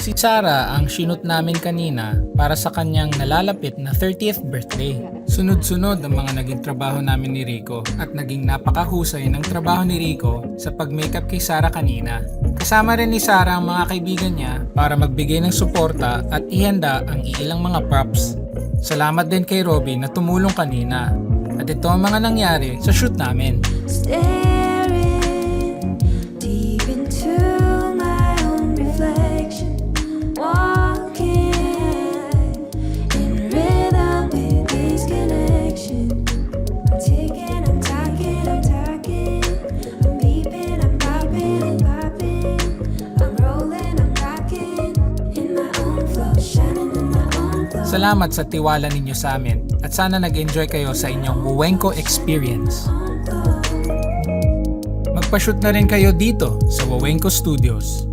Si Sarah ang shoot namin kanina para sa kanyang nalalapit na 30th birthday. Sunod-sunod ang mga naging trabaho namin ni Rico at naging napakahusay ng trabaho ni Rico sa pag-makeup kay Sarah kanina. Kasama rin ni Sarah ang mga kaibigan niya para magbigay ng suporta at ihanda ang ilang mga props. Salamat din kay Robby na tumulong kanina. At ito ang mga nangyari sa shoot namin. Staring deep into my own reflection, walking in rhythm with this connection. I'm ticking, I'm talking, I'm beeping, I'm popping, I'm rolling, I'm rocking in my own flow, shining in my own glow. Salamat sa tiwala ninyo sa amin at sana nag-enjoy kayo sa inyong Wowenko experience. Magpa-shoot na rin kayo dito sa Wowenko Studios.